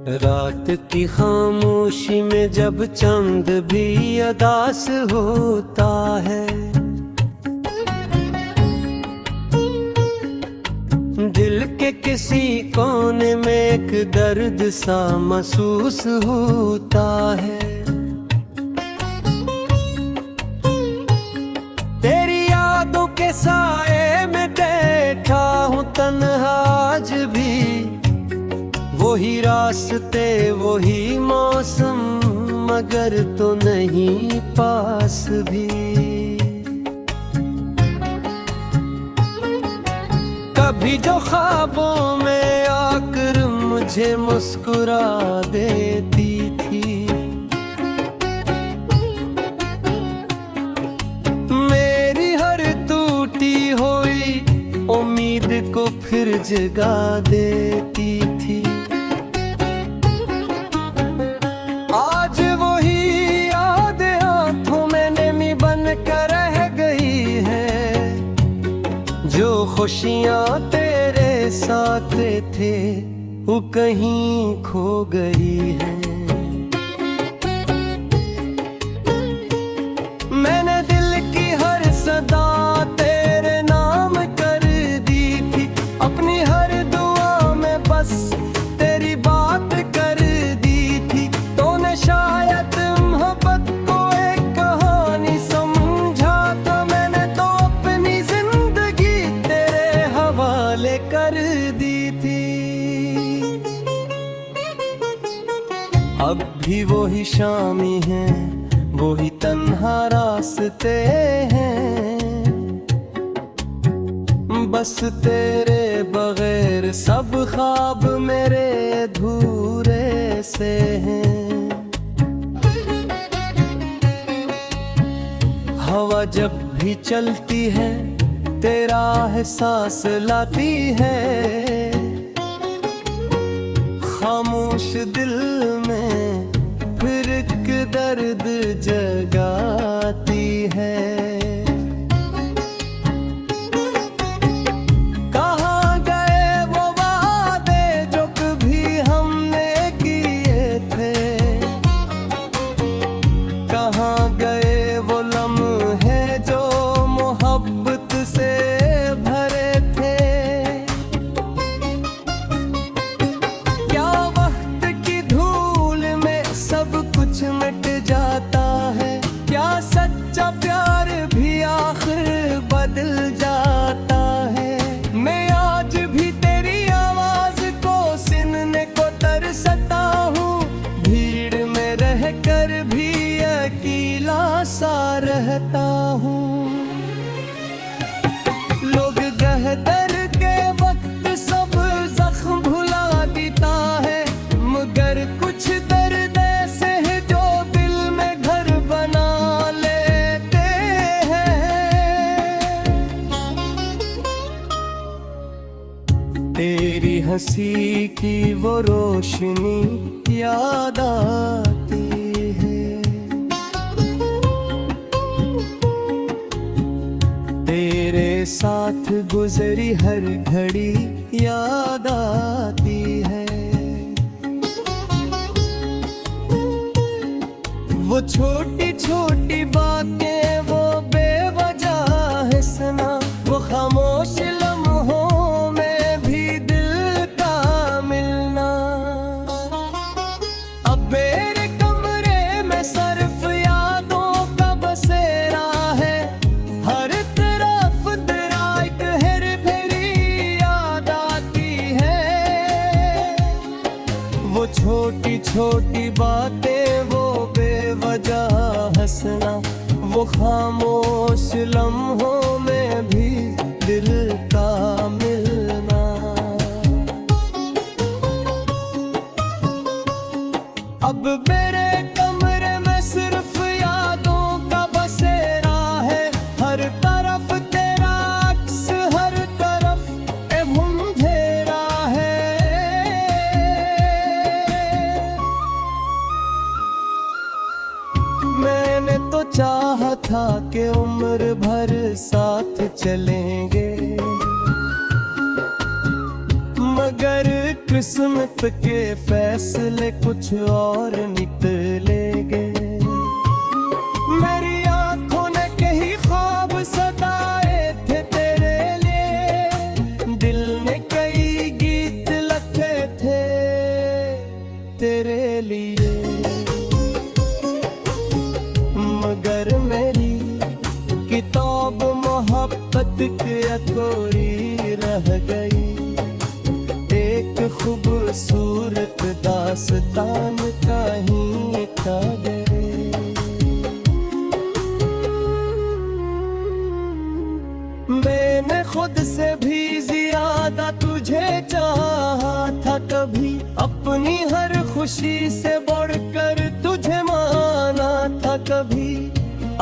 रात की खामोशी में जब चांद भी अदास होता है, दिल के किसी कोने में एक दर्द सा महसूस होता है। तेरी यादों के साए में बैठा हूँ तन्हा आज भी, वही रास्ते वही मौसम मगर तो नहीं पास भी। कभी जो ख्वाबों में आकर मुझे मुस्कुरा देती थी, मेरी हर टूटी हुई उम्मीद को फिर जगा देती थी। आज वही याद आंखों में नमी बन कर रह गई है, जो खुशियां तेरे साथ थे वो कहीं खो गई है। मैंने दिल की हर सदा तेरे नाम कर दी थी, अपनी हर दुआ में बस तेरी बात कर दी थी। तूने शायद मोहब्बत को एक कहानी समझा था, मैंने तो अपनी जिंदगी तेरे हवाले कर दी थी। अब भी वही शामी हैं, वही तन्हा रास्ते हैं, बस तेरे बगैर सब ख्वाब मेरे अधूरे से हैं। हवा जब भी चलती है तेरा एहसास लाती है, खामोश दिल में फिर एक दर्द जगाती है। कहाँ गए वो वादे जो कभी हमने किए थे, कहाँ गए वो लम्हे जो मोहब्बत से भरे थे। क्या वक्त की धूल में सब कुछ मिट जाता है, क्या सच्चा प्यार भी आखिर बदल जाता है। मैं आज भी तेरी आवाज को सुनने को तरसता हूँ, भीड़ में रहकर भी अकेला सा रहता हूँ। लोग गहदर के वक्त सब जख्म भुला देता है, मगर कुछ दर्द ऐसे है जो दिल में घर बना लेते हैं। तेरी हंसी की वो रोशनी याद आती है, तेरे साथ गुजरी हर घड़ी याद आती है। वो छोटी छोटी बातें वो बेवजह है सना, वो खामोश लम्हों में भी दिल का मिलना। अब मेरे कमरे में सिर्फ यादों का बसेरा है, हर तरफ तेरा एक हेर फेरी याद आती है। वो छोटी छोटी बातें वो बेवजह हंसना, वो खामोश लम्हों में भी दिल का मिलना। अब मेरे कमरे में सिर्फ यादों का बसेरा है, हर तरफ तेरा अक्स, हर तरफ अंधेरा है। मैंने तो चाहा था कि उम्र भर साथ चलेंगे, मगर किस्मत के फैसले कुछ और निकलेंगे। मेरी आंखों ने कई ख्वाब सताए थे तेरे लिए, दिल ने कई गीत लिखे थे तेरे लिए, मगर मेरी किताब मोहब्बत की अधूरी रह गई। एक खूबसूरत दास्तान कहीं का गए। मैंने खुद से भी ज्यादा तुझे चाहा था कभी, अपनी हर खुशी से बढ़कर तुझे माना था कभी।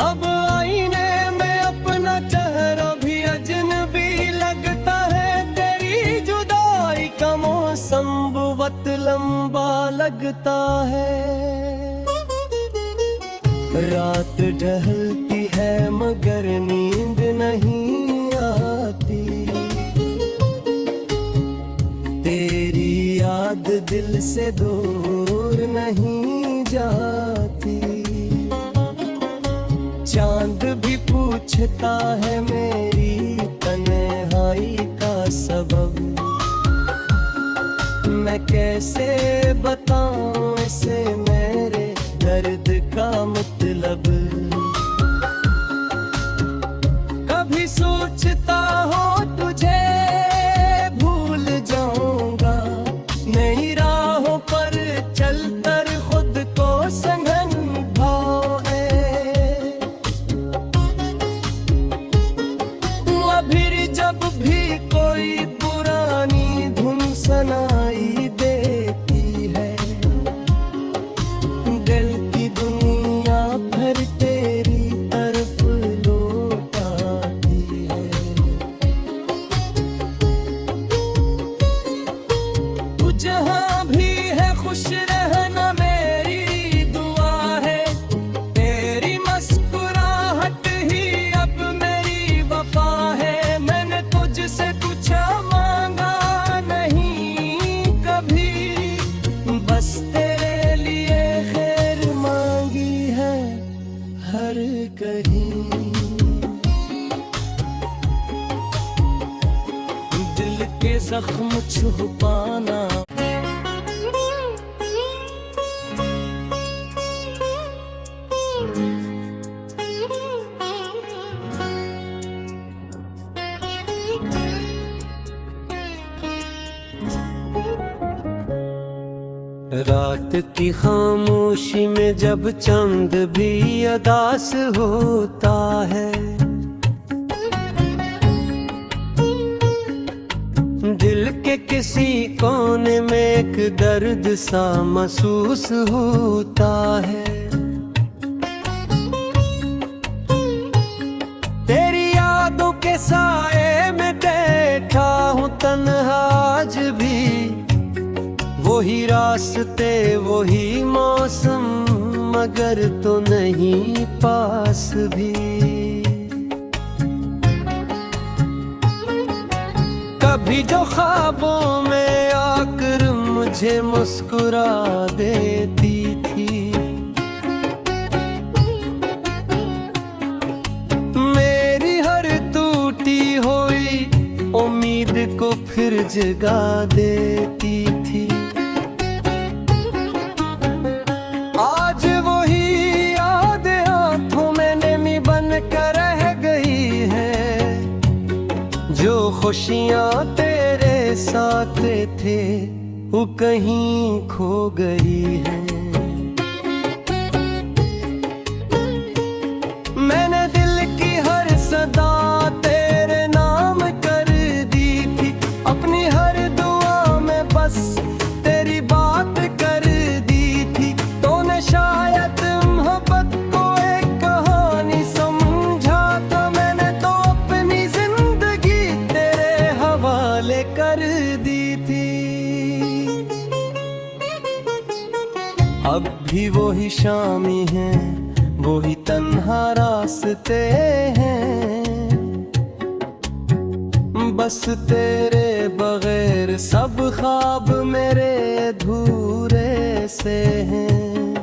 अब आईने में अपना चेहरा भी अजनबी लगता है, तेरी जुदाई का मौसम बहुत लंबा लगता है। रात ढलती है मगर नींद नहीं आती, तेरी याद दिल से दूर नहीं जाती। चांद भी पूछता है मेरी तन्हाई का सबब, मैं कैसे बताऊं इसे मेरे दर्द का मतलब। कभी सोचता हो तुझे भूल जाऊंगा, नई राहों पर चलकर खुद को संघन भाए। फिर जब भी कोई पुरानी धुन सुनाई देती है, दिल की दुनिया फिर तेरी तरफ लौट आती है। तू जहां भी है खुश रहना मेरी दुआ है, तेरी मुस्कुराहट ही अब मेरी वफा है। मैंने तुझसे कुछ मांगा नहीं कभी, बस तेरे लिए खैर मांगी है हर कहीं। दिल के जख्म छुपाना रात की खामोशी में जब चांद भी अदास होता है, दिल के किसी कोने में एक दर्द सा महसूस होता है। तेरी यादों के साए में बैठा हूँ तन्हा आज भी, वही रास्ते वही मौसम मगर तो नहीं पास भी। कभी जो ख्वाबों में आकर मुझे मुस्कुरा देती थी, मेरी हर टूटी हुई उम्मीद को फिर जगा देती थी। आज वही याद आंखों में नमी बन कर रह गई है, जो खुशियां तेरे साथ थे वो कहीं खो गई है। मैंने दिल की हर सदा तेरे नाम कर दी थी, अपनी हर दुआ में बस तेरी बात कर दी थी। तूने शायद मोहब्बत को एक कहानी समझा था, मैंने तो अपनी जिंदगी तेरे हवाले कर दी थी। अब भी वही शामी हैं, वही तन्हा रास्ते हैं, बस तेरे बगैर सब ख्वाब मेरे अधूरे से हैं।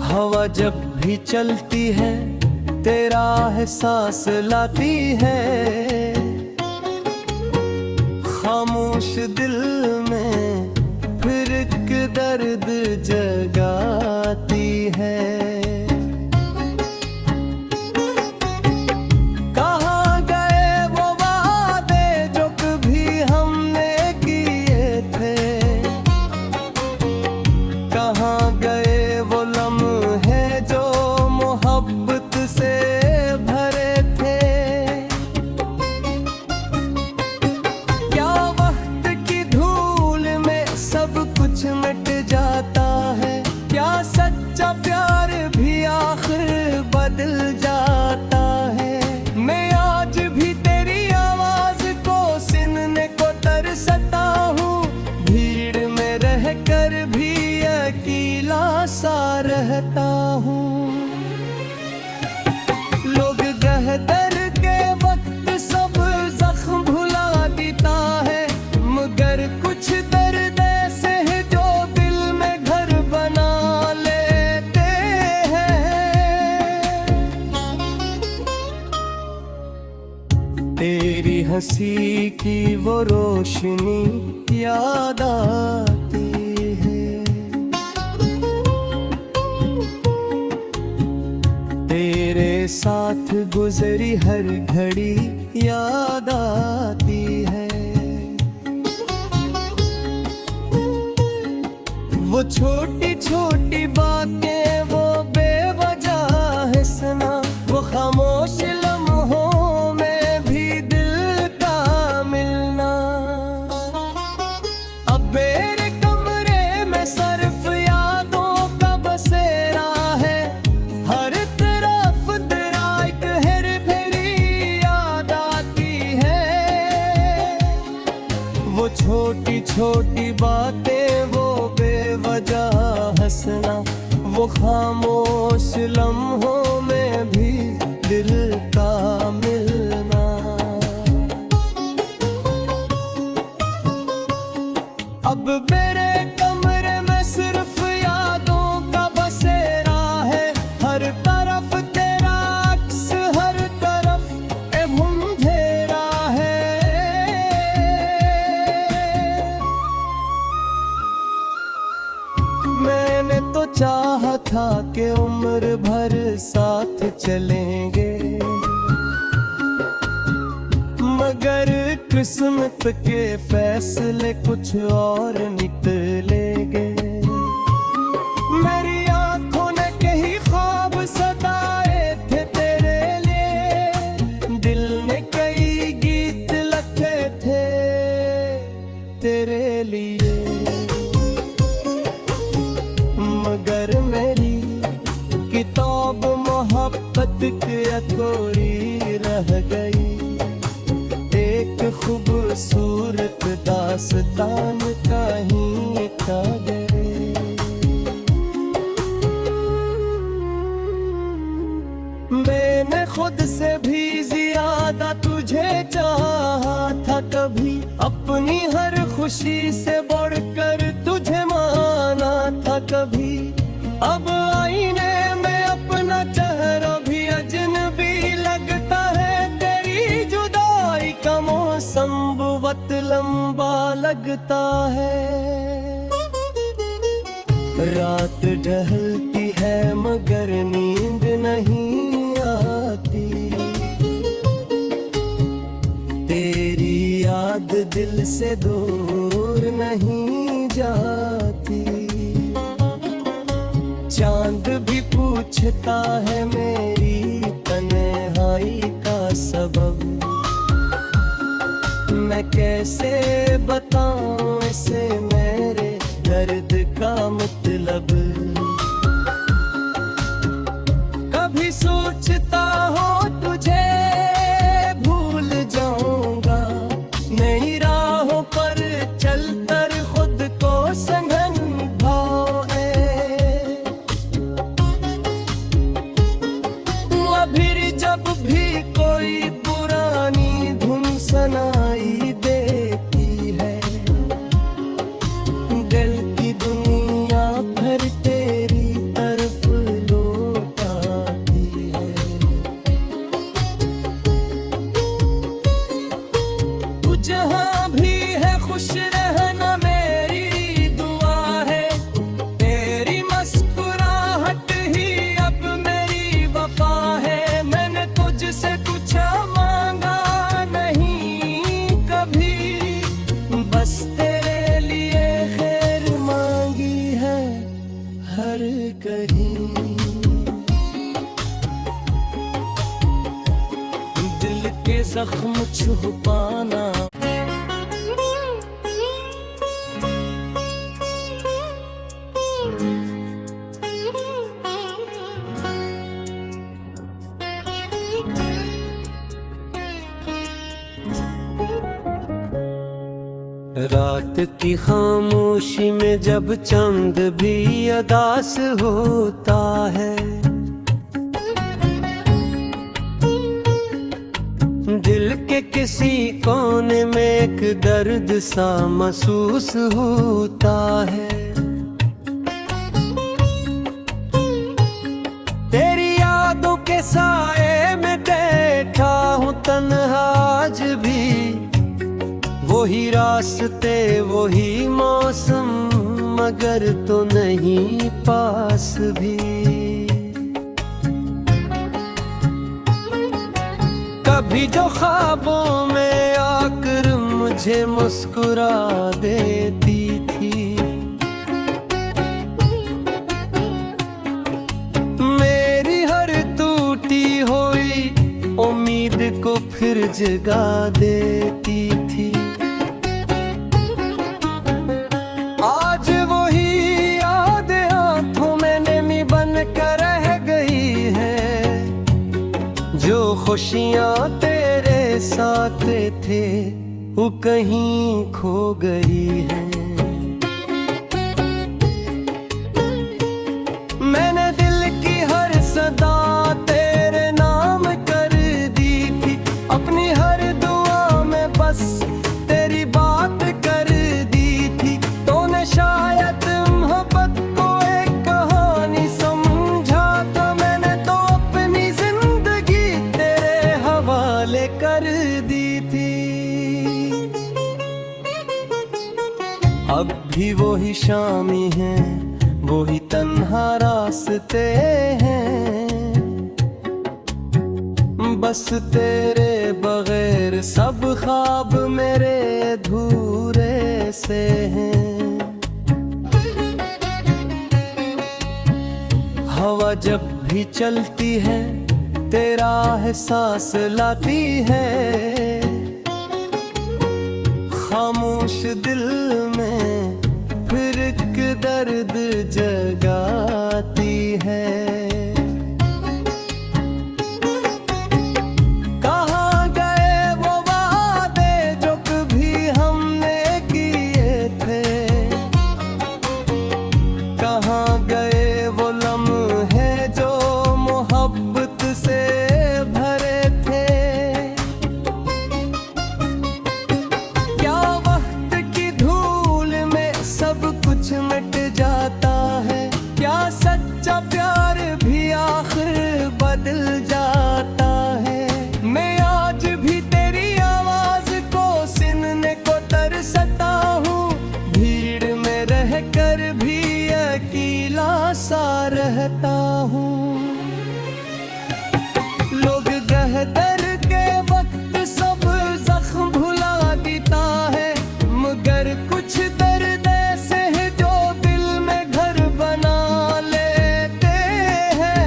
हवा जब भी चलती है तेरा एहसास लाती है, खामोश दिल में फिर एक दर्द जगाती है। कहाँ गए वो वादे जो कभी हमने किए थे, कहाँ गए वो लम्हे जो मोहब्बत से भरे थे। क्या वक्त की धूल में सब कुछ मिट जाता है, क्या सच्चा प्यार भी आखिर बदल जाता है। मैं आज भी तेरी आवाज को सुनने को तरसता हूँ, भीड़ में रहकर भी अकेला सा रहता हूँ। लोग गहदर के वक्त सब जख्म भुला देता है, मगर कुछ दर्द ऐसे है जो दिल में घर बना लेते हैं। तेरी हंसी की वो रोशनी याद आती है, तेरे साथ गुजरी हर घड़ी याद आती है। वो छोटी छोटी बातें वो बेवजह हंसना, वो खामोश लम्हों में भी दिल का मिलना। अब मेरे कमरे में सिर्फ यादों का बसेरा है, हर तरफ तेरा एक हेर फेरी याद आती है। वो छोटी छोटी बातें वो बेवजह हंसना, वो खामोश लम्हों में भी दिल का मिलना। अब मेरे कमरे में सिर्फ यादों का बसेरा है, हर तरफ तेरा अक्स, हर तरफ अंधेरा है। मैंने तो चाहा था कि उम्र भर साथ चलेंगे, मगर किस्मत के फैसले कुछ और निकलेंगे। मेरी आंखों ने कई ख्वाब सताए थे तेरे लिए, दिल ने कई गीत लिखे थे तेरे लिए, मगर मेरी किताब मोहब्बत की अधूरी रह गई। एक खूबसूरत दास्तान कहीं का गए। मैंने खुद से भी ज्यादा तुझे चाहा था कभी, अपनी हर खुशी से बढ़कर तुझे माना था कभी। अब आईने में अपना चेहरा भी अजनबी लगता है, तेरी जुदाई का मौसम बहुत लंबा लगता है। रात ढलती है मगर नींद नहीं आती, तेरी याद दिल से दूर नहीं जाती। चांद भी पूछता है मेरी तन्हाई का सबब, मैं कैसे बताऊं इसे मेरे दर्द का मतलब। कभी सोचता हो तुझे भूल जाऊंगा, नई राहों पर चलकर खुद को संघन भावे। फिर जब भी खुश रहना मेरी दुआ है, तेरी मुस्कुराहट ही अब मेरी वफा है। मैंने तुझसे कुछ मांगा नहीं कभी, बस तेरे लिए खैर मांगी है हर कहीं। दिल के जख्म छुपाना रात की खामोशी में जब चांद भी अदास होता है, दिल के किसी कोने में एक दर्द सा महसूस होता है। तेरी यादों के साए में बैठा हूँ तन्हा आज भी, वही रास्ते वही मौसम मगर तो नहीं पास भी। कभी जो ख्वाबों में आकर मुझे मुस्कुरा देती थी, मेरी हर टूटी हुई उम्मीद को फिर जगा देती थी। आज वही याद आंखों में नमी बन कर रह गई है, जो खुशियाँ तेरे साथ थे वो कहीं खो गई है। मैंने दिल की हर सदा तेरे नाम कर दी थी, अपनी हर दुआ में बस तेरी बात कर दी थी। तूने शायद मोहब्बत को एक कहानी समझा था, मैंने तो अपनी जिंदगी तेरे हवाले कर दी थी। अब भी वही शामी हैं, वही तन्हा रास्ते हैं, बस तेरे बगैर सब ख्वाब मेरे अधूरे से हैं। हवा जब भी चलती है तेरा एहसास लाती है, खामोश दिल में फिर एक दर्द जगाती है। कहाँ गए वो वादे जो कभी हमने किए थे, कहाँ गए वो लम्हे जो मोहब्बत से भरे थे। क्या वक्त की धूल में सब कुछ मिट जाता है, क्या सच्चा प्यार भी आखिर बदल जाता है। मैं आज भी तेरी आवाज को सुनने को तरसता हूँ, भीड़ में रहकर भी अकेला सा रहता हूँ। लोग गहदर के वक्त सब जख्म भुला देता है, मगर कुछ दर्द ऐसे है जो दिल में घर बना लेते हैं।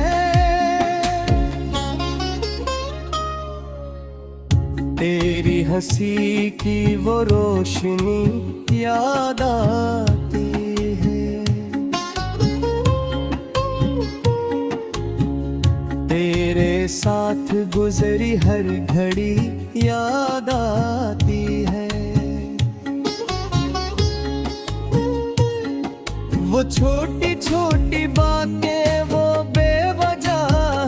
तेरी हंसी की वो रोशनी याद आती है, तेरे साथ गुजरी हर घड़ी याद आती है। वो छोटी छोटी बातें वो बेवजह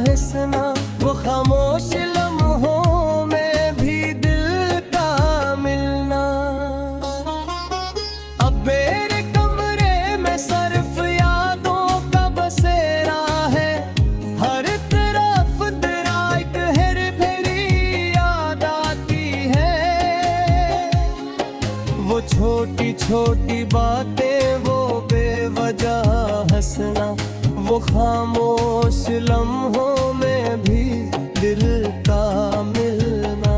है सना, वो खामोश लम्हों में भी दिल का मिलना। अब मेरे कमरे में सिर्फ यादों का बसेरा है, हर तरफ तेरा एक हेर फेरी याद आती है। वो छोटी छोटी बातें, वो बेवजह हंसना, वो खामोश लम्हों में भी दिल का मिलना।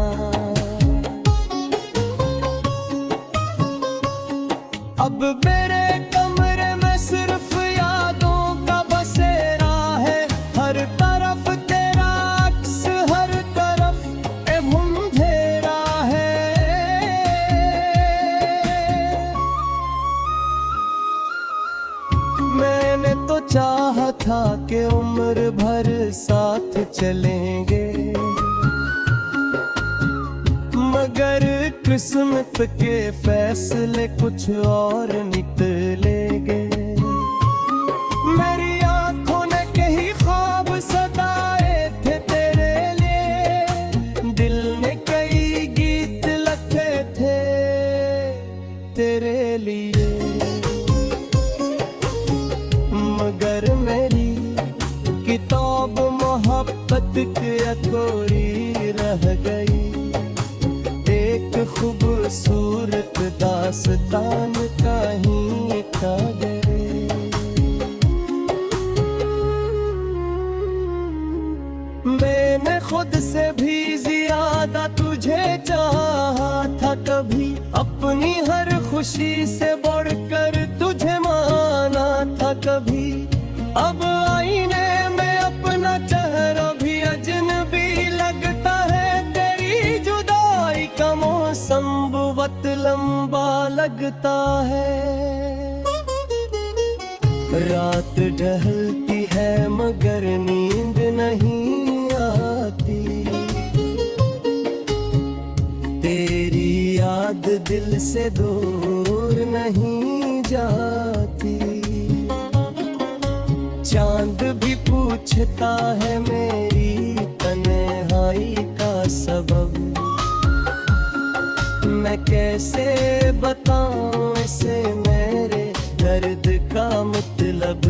अब मेरे कमरे में सिर्फ यादों का बसेरा है, हर तरफ तेरा अक्स, हर तरफ अंधेरा है। मैंने तो चाहा था कि उम्र भर साथ चलेंगे, मगर किस्मत के फैसले कुछ और निकलेंगे। मेरी आंखों ने कई ख्वाब सताए थे तेरे लिए, दिल ने कई गीत लिखे थे तेरे लिए, मगर मेरी किताब मोहब्बत की अधूरी रह गई। एक खूबसूरत दास्तान कहीं का गए। मैंने खुद से भी ज्यादा तुझे चाहा था कभी, अपनी हर खुशी से बढ़कर तुझे माना था कभी। अब आईने में अपना चेहरा भी अजनबी लगता है, तेरी जुदाई का मौसम बहुत लंबा लगता है। रात ढलती है मगर नींद नहीं आती, तेरी याद दिल से दूर नहीं जाती। चांद भी पूछता है मेरी तन्हाई का सबब, मैं कैसे बताऊं इसे मेरे दर्द का मतलब।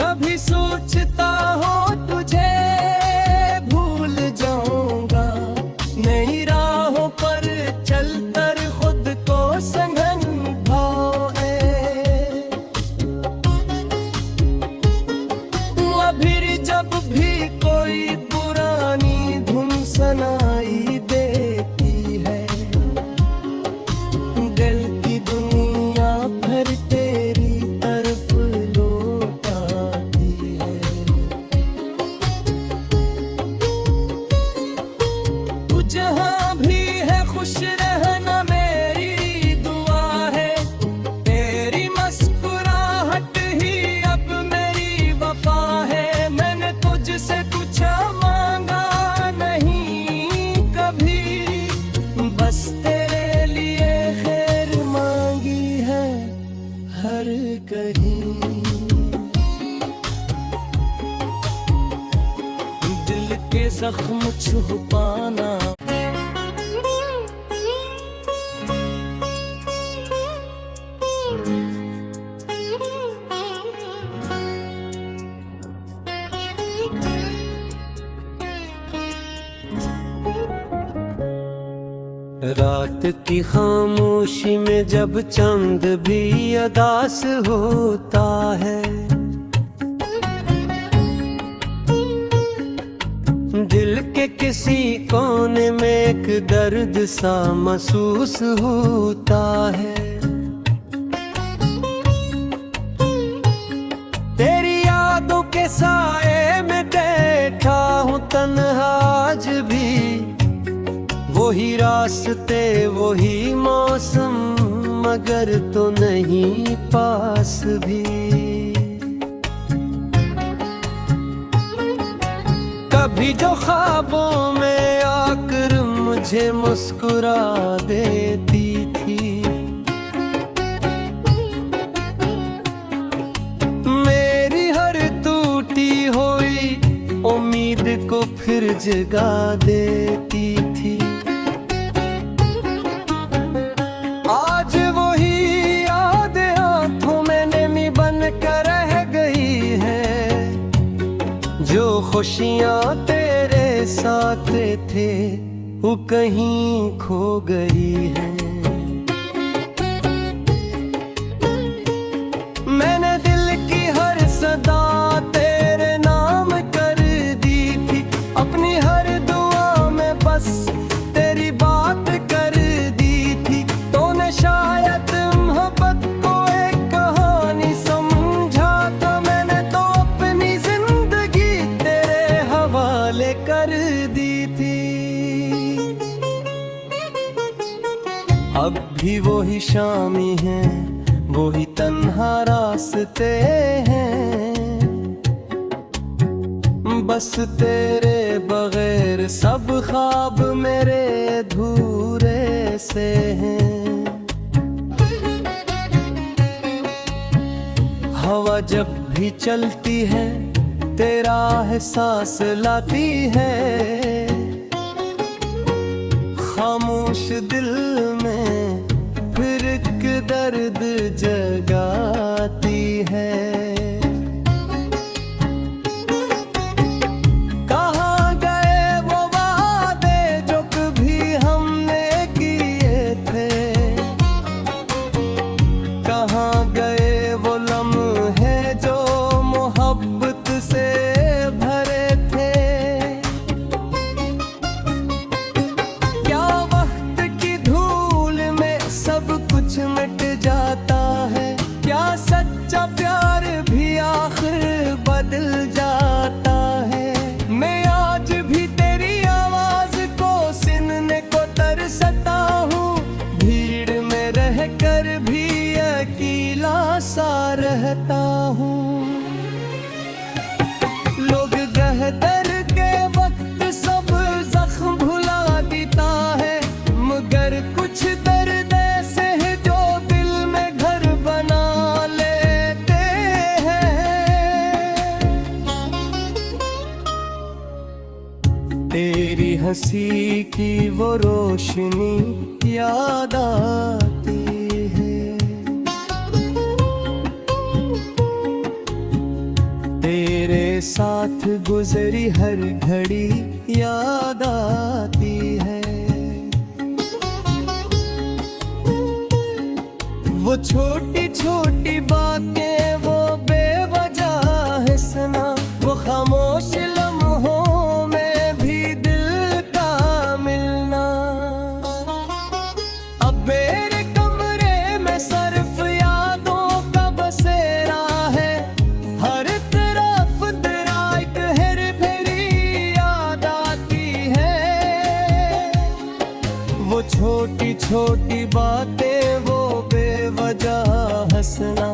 कभी सोचता हो तुझे भूल जाऊंगा, नई राहों पर चलकर खुद को संघन भाए। फिर जब भी कोई पुरानी धुन सुनाई देती है, दिल की दुनिया फिर तेरी तरफ लौट आती है। तू जहाँ भी है खुश रहना मेरी दुआ है, तेरी मुस्कुराहट ही अब मेरी वफा है। मैंने तुझसे कुछ मांगा नहीं कभी, बस तेरे लिए खैर मांगी है हर कहीं। दिल के जख्म छुपाना, रात की खामोशी में जब चांद भी अदास होता है, दिल के किसी कोने में एक दर्द सा महसूस होता है। तेरी यादों के साए में बैठा हूँ तन्हा आज भी, वही रास्ते वही मौसम मगर तो नहीं पास भी। कभी जो ख्वाबों में आकर मुझे मुस्कुरा देती थी, मेरी हर टूटी हुई उम्मीद को फिर जगा देती थी। आज वही याद आंखों में नमी बन कर रह गई है, जो खुशियाँ तेरे साथ थे वो कहीं खो गई है। मैंने दिल की हर सदा तेरे नाम कर दी थी, अपनी हर दुआ में बस तेरी बात कर दी थी। तूने शायद मोहब्बत को एक कहानी समझा था, मैंने तो अपनी जिंदगी तेरे हवाले कर दी थी। अब भी वही शामी हैं, वही तन्हा रास्ते हैं, बस तेरे बगैर सब ख्वाब मेरे अधूरे से हैं। हवा जब भी चलती है तेरा एहसास लाती है, खामोश दिल में फिर एक दर्द जगाती है। कहाँ गए वो वादे जो कभी हमने किए थे, कहाँ गए वो लम्हे जो मोहब्बत से भरे थे। क्या वक्त की धूल में सब कुछ मिट जाता है, क्या सच्चा प्यार भी आखिर बदल जाता है। मैं आज भी तेरी आवाज को सुनने को तरसता हूँ, भीड़ में रहकर भी अकेला सा रहता हूँ। लोग गहदर के वक्त सब जख्म भुला देता है, मगर कुछ दर्द ऐसे है जो दिल में घर बना लेते हैं। तेरी हंसी की वो रोशनी याद आती है, तेरे साथ गुजरी हर घड़ी याद आती है। वो छोटी छोटी बातें, वो बेवजह है सना, वो खामोश लम्हों में भी दिल का मिलना। अब मेरे कमरे में सिर्फ यादों का बसेरा है, हर तरफ तेरा एक हेर फेरी याद आती है। वो छोटी छोटी बातें, वो बेवजह हंसना,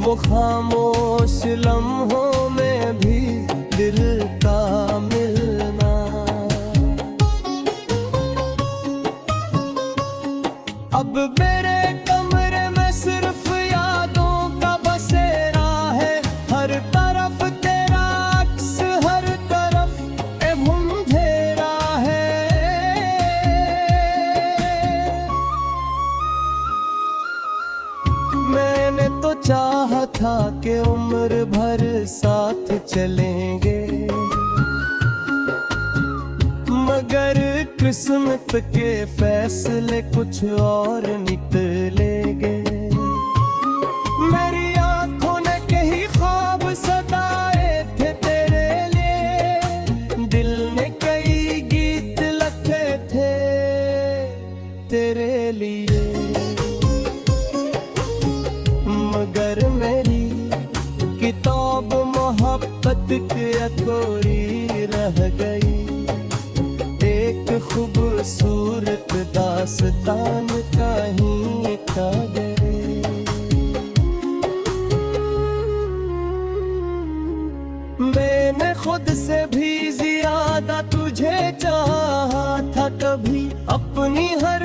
वो खामोश लम्हों में भी दिल का मिलना। अब मेरे कमरे में सिर्फ यादों का बसेरा है, हर तरफ तेरा अक्स, हर तरफ अंधेरा है। मैंने तो चाहा था कि उम्र भर साथ चलेंगे, मगर किस्मत के फैसले कुछ और निकलेंगे। मेरी आंखों ने कई ख्वाब सताए थे तेरे लिए, दिल ने कई गीत लिखे थे तेरे लिए, मगर मेरी किताब मोहब्बत की अधूरी रह गई। एक खूबसूरत दास्तान कहीं का गए। मैंने खुद से भी ज्यादा तुझे चाहा था, कभी अपनी हर